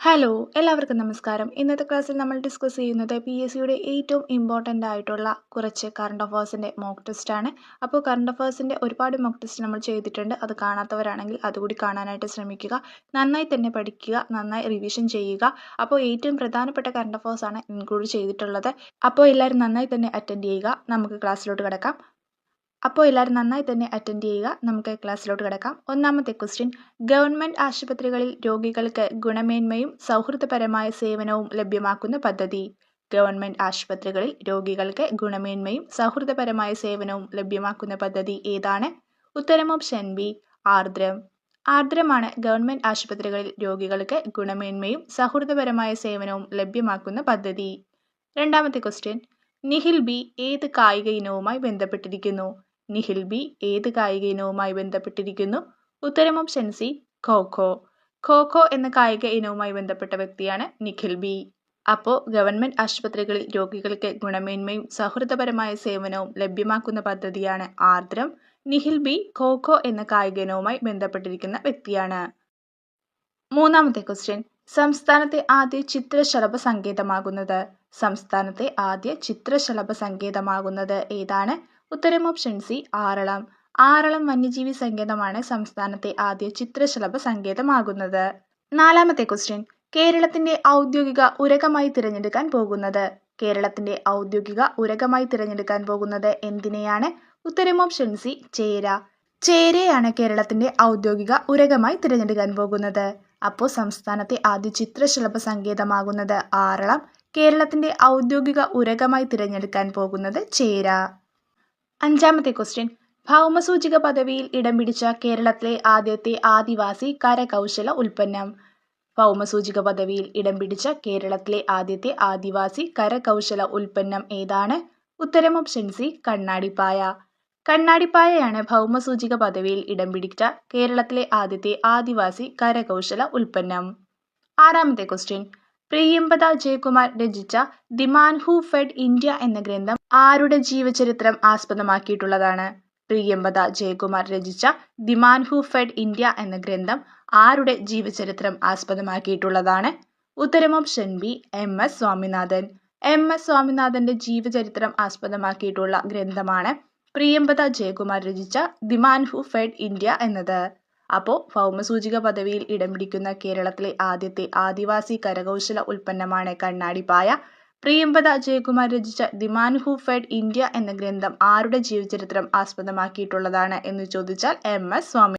Hello, എല്ലാവർക്കും നമസ്കാരം. ഇന്നത്തെ ക്ലാസ്സിൽ നമ്മൾ ഡിസ്കസ് ചെയ്യുന്നത് PSCയുടെ ഏറ്റവും ഇമ്പോർട്ടൻ്റ് ആയിട്ടുള്ള കുറച്ച് കറണ്ട് അഫയേഴ്സിൻ്റെ മോക്ക് ടെസ്റ്റ് ആണ്. അപ്പോൾ കറണ്ട് അഫയേഴ്സിൻ്റെ ഒരുപാട് മോക്ക് ടെസ്റ്റ് നമ്മൾ ചെയ്തിട്ടുണ്ട്. അത് കാണാത്തവരാണെങ്കിൽ അതുകൂടി കാണാനായിട്ട് ശ്രമിക്കുക. നന്നായി തന്നെ പഠിക്കുക, നന്നായി റിവിഷൻ ചെയ്യുക. അപ്പോൾ ഏറ്റവും പ്രധാനപ്പെട്ട കറണ്ട് അഫയേഴ്സ് ആണ് ഇൻക്ലൂഡ് ചെയ്തിട്ടുള്ളത്. അപ്പോൾ എല്ലാവരും നന്നായി തന്നെ അറ്റൻഡ് ചെയ്യുക. നമുക്ക് ക്ലാസ്സിലോട്ട് കിടക്കാം. നമുക്ക് ക്ലാസ്സിലോട്ട് കിടക്കാം. ഒന്നാമത്തെ ക്വസ്റ്റ്യൻ, ഗവൺമെൻറ് ആശുപത്രികളിൽ രോഗികൾക്ക് ഗുണമേന്മയും സൗഹൃദപരമായ സേവനവും ലഭ്യമാക്കുന്ന പദ്ധതി. ഗവൺമെൻറ് ആശുപത്രികളിൽ രോഗികൾക്ക് ഗുണമേന്മയും സൗഹൃദപരമായ സേവനവും ലഭ്യമാക്കുന്ന പദ്ധതി ഏതാണ്? ഉത്തരം ഓപ്ഷൻ ബി, ആർദ്രം. ആർദ്രമാണ് ഗവൺമെൻറ് ആശുപത്രികളിൽ രോഗികൾക്ക് ഗുണമേന്മയും സൗഹൃദപരമായ സേവനവും ലഭ്യമാക്കുന്ന പദ്ധതി. രണ്ടാമത്തെ ക്വസ്റ്റ്യൻ, നിഹിൽ ബി ഏത് കായിക ഇനവുമായി ബന്ധപ്പെട്ടിരിക്കുന്നു? നിഹിൽ ബി ഏത് കായിക ഇനവുമായി ബന്ധപ്പെട്ടിരിക്കുന്നു? ഉത്തരം ഓപ്ഷൻ സി, ഖോ-ഖോ. ഖോ-ഖോ എന്ന കായിക ഇനവുമായി ബന്ധപ്പെട്ട വ്യക്തിയാണ് നിഖിൽ ബി. അപ്പോൾ ഗവൺമെൻറ് ആശുപത്രികളിൽ രോഗികൾക്ക് ഗുണമേന്മയും സൗഹൃദപരമായ സേവനവും ലഭ്യമാക്കുന്ന പദ്ധതിയാണ് ആർദ്രം. നിഖിൽ ബി ഖോ-ഖോ എന്ന കായിക ഇനവുമായി ബന്ധപ്പെട്ടിരിക്കുന്ന വ്യക്തിയാണ്. മൂന്നാമത്തെ ക്വസ്റ്റ്യൻ, സംസ്ഥാനത്തെ ആദ്യ ചിത്രശലഭ സങ്കേതമാകുന്നത്. സംസ്ഥാനത്തെ ആദ്യ ചിത്രശലഭ സങ്കേതമാകുന്നത് ഏതാണ്? ഉത്തരം ഓപ്ഷൻ സി, ആറളം. ആറളം വന്യജീവി സങ്കേതമാണ് സംസ്ഥാനത്തെ ആദ്യ ചിത്രശലഭ സങ്കേതമാകുന്നത്. നാലാമത്തെ ക്വസ്റ്റ്യൻ, കേരളത്തിന്റെ ഔദ്യോഗിക ഉരകമായി തിരഞ്ഞെടുക്കാൻ പോകുന്നത്. കേരളത്തിന്റെ ഔദ്യോഗിക ഉരകമായി തിരഞ്ഞെടുക്കാൻ പോകുന്നത് എന്തിനെയാണ്? ഉത്തരം ഓപ്ഷൻ സി, ചേര. ചേരയാണ് കേരളത്തിന്റെ ഔദ്യോഗിക ഉരകമായി തിരഞ്ഞെടുക്കാൻ പോകുന്നത്. അപ്പോൾ സംസ്ഥാനത്തെ ആദ്യ ചിത്രശലഭ സങ്കേതമാകുന്നത് ആറളം. കേരളത്തിന്റെ ഔദ്യോഗിക ഉരകമായി തിരഞ്ഞെടുക്കാൻ പോകുന്നത് ചേര. അഞ്ചാമത്തെ ക്വസ്റ്റ്യൻ, ഭൗമസൂചിക പദവിയിൽ ഇടം പിടിച്ച കേരളത്തിലെ ആദ്യത്തെ ആദിവാസി കരകൗശല ഉൽപ്പന്നം. ഭൗമസൂചിക പദവിയിൽ ഇടം പിടിച്ച കേരളത്തിലെ ആദ്യത്തെ ആദിവാസി കരകൗശല ഉൽപ്പന്നം ഏതാണ്? ഉത്തരം ഓപ്ഷൻ സി, കണ്ണാടിപ്പായ. കണ്ണാടിപ്പായയാണ് ഭൗമസൂചിക പദവിയിൽ ഇടം പിടിച്ച കേരളത്തിലെ ആദ്യത്തെ ആദിവാസി കരകൗശല ഉൽപ്പന്നം. ആറാമത്തെ ക്വസ്റ്റ്യൻ, പ്രിയംവദ ജയകുമാർ രചിച്ച the man who fed India എന്ന ഗ്രന്ഥം ആരുടെ ജീവചരിത്രം ആസ്പദമാക്കിയിട്ടുള്ളതാണ്? പ്രിയംവദ ജയകുമാർ രചിച്ച the man who fed India എന്ന ഗ്രന്ഥം ആരുടെ ജീവചരിത്രം ആസ്പദമാക്കിയിട്ടുള്ളതാണ്? ഉത്തരം option B, MS Swaminathan. MS സ്വാമിനാഥന്റെ ജീവചരിത്രം ആസ്പദമാക്കിയിട്ടുള്ള ഗ്രന്ഥമാണ് പ്രിയംവദ ജയകുമാർ രചിച്ച the man who fed India എന്നത്. അപ്പോൾ ഭൗമസൂചിക പദവിയിൽ ഇടം പിടിക്കുന്ന കേരളത്തിലെ ആദ്യത്തെ ആദിവാസി കരകൗശല ഉൽപ്പന്നമാണ് കണ്ണാടിപ്പായ. പ്രിയംവദ ജയകുമാർ രചിച്ച the man who fed India എന്ന ഗ്രന്ഥം ആരുടെ ജീവചരിത്രം ആസ്പദമാക്കിയിട്ടുള്ളതാണ് എന്ന് ചോദിച്ചാൽ MS സ്വാമി